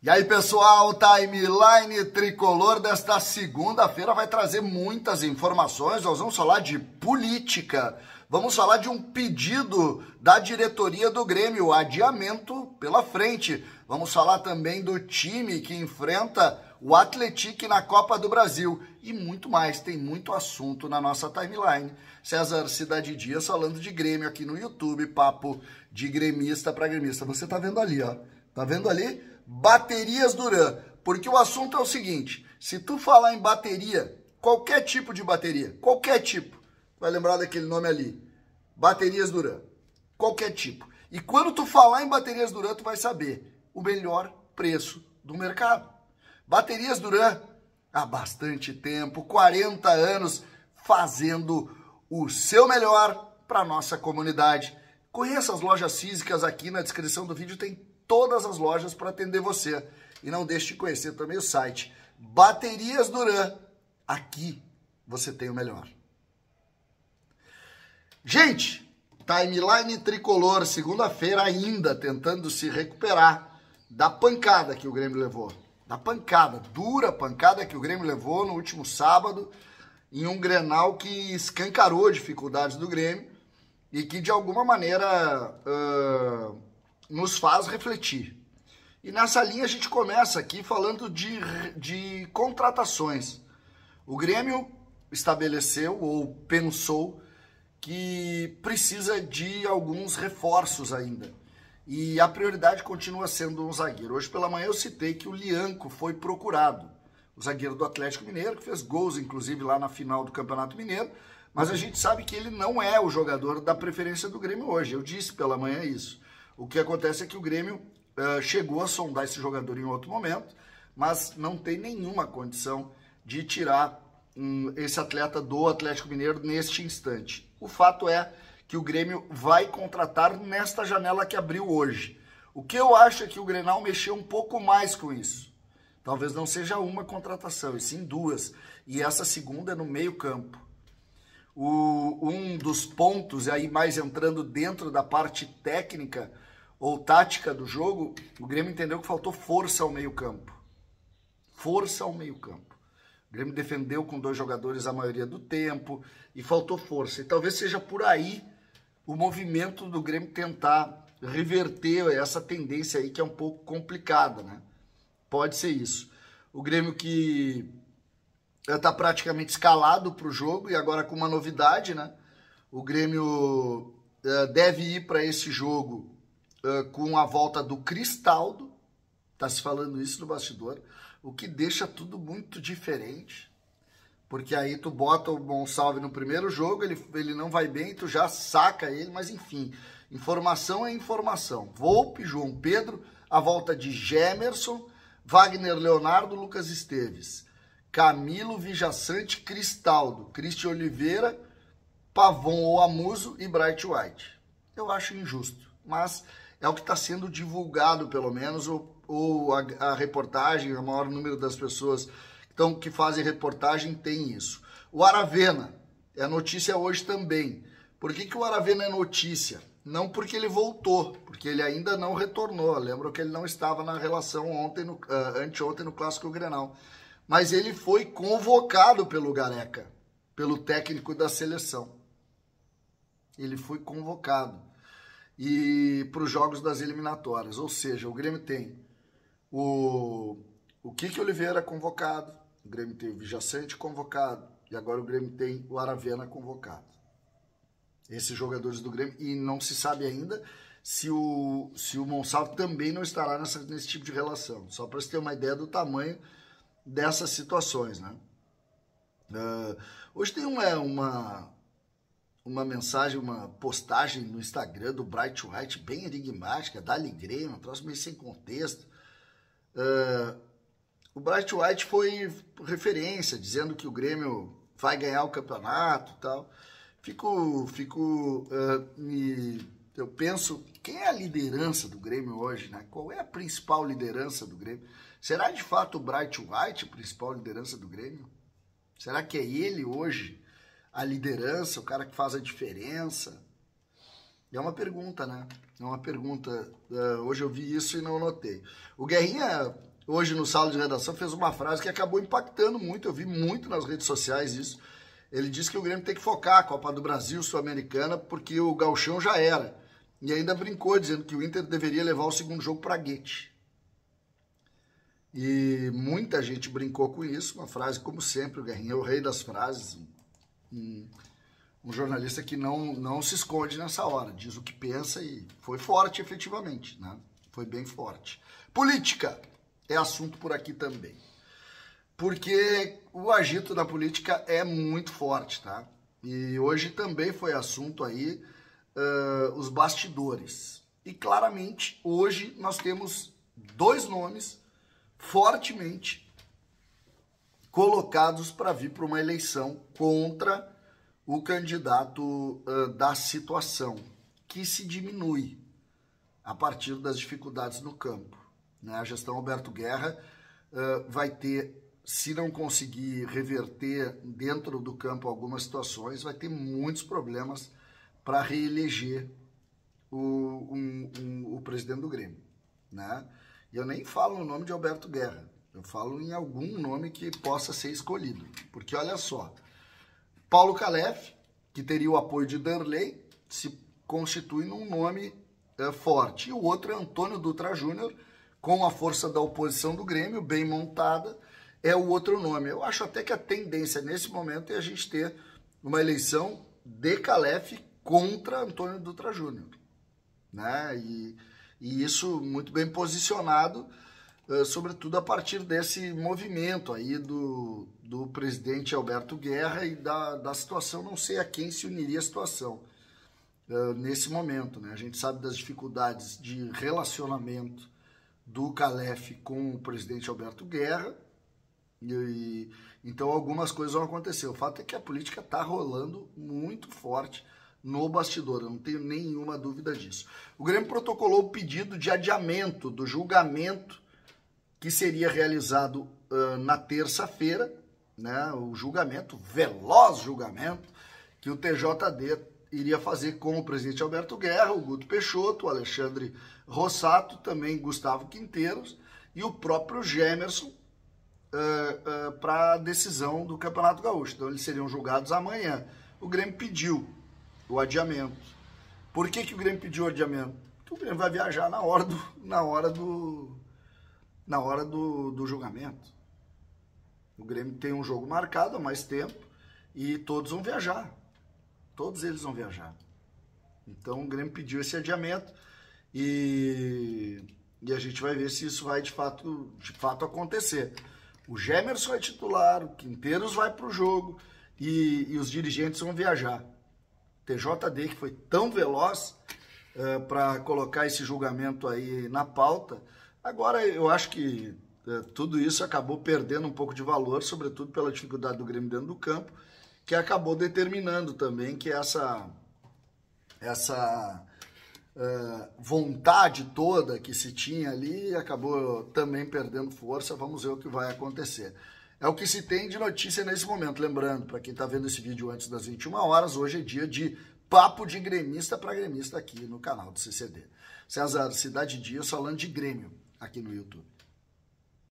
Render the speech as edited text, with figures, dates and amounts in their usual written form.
E aí, pessoal, Timeline Tricolor desta segunda-feira vai trazer muitas informações. Nós vamos falar de política, vamos falar de um pedido da diretoria do Grêmio, adiamento pela frente. Vamos falar também do time que enfrenta o Atlético na Copa do Brasil e muito mais. Tem muito assunto na nossa timeline. César Cidade Dias falando de Grêmio aqui no YouTube, papo de gremista para gremista. Você tá vendo ali, ó. Tá vendo ali? Baterias Duran, porque o assunto é o seguinte, se tu falar em bateria, qualquer tipo de bateria, qualquer tipo, vai lembrar daquele nome ali, Baterias Duran, qualquer tipo. E quando tu falar em Baterias Duran, tu vai saber o melhor preço do mercado. Baterias Duran, há bastante tempo, 40 anos, fazendo o seu melhor para a nossa comunidade. Conheça as lojas físicas aqui na descrição do vídeo, tem todas as lojas para atender você. E não deixe de conhecer também o site Baterias Duran. Aqui você tem o melhor. Gente, Timeline Tricolor, segunda-feira ainda tentando se recuperar da pancada que o Grêmio levou. Da pancada, dura pancada que o Grêmio levou no último sábado, em um Grenal que escancarou dificuldades do Grêmio e que de alguma maneira nos faz refletir. E nessa linha a gente começa aqui falando de contratações. O Grêmio estabeleceu ou pensou que precisa de alguns reforços ainda. E a prioridade continua sendo um zagueiro. Hoje pela manhã eu citei que o Lianco foi procurado. O zagueiro do Atlético Mineiro, que fez gols inclusive lá na final do Campeonato Mineiro. Mas a gente sabe que ele não é o jogador da preferência do Grêmio hoje. Eu disse pela manhã isso. O que acontece é que o Grêmio chegou a sondar esse jogador em outro momento, mas não tem nenhuma condição de tirar esse atleta do Atlético Mineiro neste instante. O fato é que o Grêmio vai contratar nesta janela que abriu hoje. O que eu acho é que o Grenal mexeu um pouco mais com isso. Talvez não seja uma contratação, e sim duas. E essa segunda é no meio-campo. Um dos pontos, aí mais entrando dentro da parte técnica ou tática do jogo, o Grêmio entendeu que faltou força ao meio-campo. Força ao meio-campo. O Grêmio defendeu com 2 jogadores a maioria do tempo e faltou força. E talvez seja por aí o movimento do Grêmio tentar reverter essa tendência aí que é um pouco complicada, né? Pode ser isso. O Grêmio que está praticamente escalado para o jogo e agora com uma novidade, né? O Grêmio deve ir para esse jogo com a volta do Cristaldo, tá se falando isso no bastidor, o que deixa tudo muito diferente, porque aí tu bota o Gonçalves no primeiro jogo, ele não vai bem, tu já saca ele, mas enfim, informação é informação. Volpe, João Pedro, a volta de Gemerson, Wagner Leonardo, Lucas Esteves, Camilo, Vijaçante, Cristaldo, Cristi Oliveira, Pavon ou Amuso e Bright White. Eu acho injusto, mas é o que está sendo divulgado, pelo menos, ou a reportagem, o maior número das pessoas que fazem reportagem tem isso. O Aravena é notícia hoje também. Por que o Aravena é notícia? Não porque ele voltou, porque ele ainda não retornou. Lembro que ele não estava na relação anteontem no Clássico Grenal. Mas ele foi convocado pelo Gareca, pelo técnico da seleção. Ele foi convocado e para os jogos das eliminatórias. Ou seja, o Grêmio tem o Kiki Oliveira convocado, o Grêmio tem o Vijaçante convocado e agora o Grêmio tem o Aravena convocado. Esses jogadores do Grêmio, e não se sabe ainda se o Gonçalves também não estará nesse tipo de relação. Só para você ter uma ideia do tamanho dessas situações, né? Hoje tem uma mensagem, uma postagem no Instagram do Bright White bem enigmática, da Grêmio, um troço meio sem contexto. O Bright White foi referência, dizendo que o Grêmio vai ganhar o campeonato e tal. Eu penso, quem é a liderança do Grêmio hoje, né? Qual é a principal liderança do Grêmio? Será de fato o Bright White a principal liderança do Grêmio? Será que é ele hoje a liderança, o cara que faz a diferença? É uma pergunta, né? É uma pergunta. Hoje eu vi isso e não notei. O Guerrinha hoje no Sala de Redação, fez uma frase que acabou impactando muito, eu vi muito nas redes sociais isso. Ele disse que o Grêmio tem que focar a Copa do Brasil, Sul-Americana, porque o gauchão já era. E ainda brincou, dizendo que o Inter deveria levar o segundo jogo para Guete. E muita gente brincou com isso, uma frase, como sempre, o Guerrinha é o rei das frases, um jornalista que não se esconde nessa hora, diz o que pensa e foi forte efetivamente, né? Foi bem forte. Política é assunto por aqui também, porque o agito da política é muito forte, tá? E hoje também foi assunto aí os bastidores. E claramente hoje nós temos dois nomes fortemente colocados para vir para uma eleição contra o candidato da situação, que se diminui a partir das dificuldades no campo, né? A gestão Alberto Guerra vai ter, se não conseguir reverter dentro do campo algumas situações, vai ter muitos problemas para reeleger o presidente do Grêmio, né? E eu nem falo no nome de Alberto Guerra, eu falo em algum nome que possa ser escolhido. Porque olha só, Paulo Calef, que teria o apoio de Darley, se constitui num nome forte. E o outro é Antônio Dutra Júnior, com a força da oposição do Grêmio, bem montada, é o outro nome. Eu acho até que a tendência nesse momento é a gente ter uma eleição de Calef contra Antônio Dutra Júnior, né? E isso muito bem posicionado, sobretudo a partir desse movimento aí do presidente Alberto Guerra e da situação, não sei a quem se uniria a situação nesse momento, né? A gente sabe das dificuldades de relacionamento do Calef com o presidente Alberto Guerra, então algumas coisas vão acontecer. O fato é que a política está rolando muito forte no bastidor, eu não tenho nenhuma dúvida disso. O Grêmio protocolou o pedido de adiamento do julgamento que seria realizado na terça-feira, né? O julgamento, veloz julgamento, que o TJD iria fazer com o presidente Alberto Guerra, o Guto Peixoto, o Alexandre Rossato, também Gustavo Quinteiros e o próprio Gemerson para a decisão do Campeonato Gaúcho. Então eles seriam julgados amanhã. O Grêmio pediu o adiamento. Por que o Grêmio pediu o adiamento? Porque o Grêmio vai viajar na hora do julgamento. O Grêmio tem um jogo marcado há mais tempo e todos vão viajar. Todos eles vão viajar. Então o Grêmio pediu esse adiamento e a gente vai ver se isso vai de fato acontecer. O Gemerson é titular, o Quinteiros vai para o jogo e os dirigentes vão viajar. TJD, que foi tão veloz para colocar esse julgamento aí na pauta, agora eu acho que tudo isso acabou perdendo um pouco de valor, sobretudo pela dificuldade do Grêmio dentro do campo, que acabou determinando também que essa vontade toda que se tinha ali acabou também perdendo força. Vamos ver o que vai acontecer. É o que se tem de notícia nesse momento. Lembrando, para quem está vendo esse vídeo antes das 21 horas, hoje é dia de papo de gremista para gremista aqui no canal do CCD. César Cidade Dias falando de Grêmio aqui no YouTube.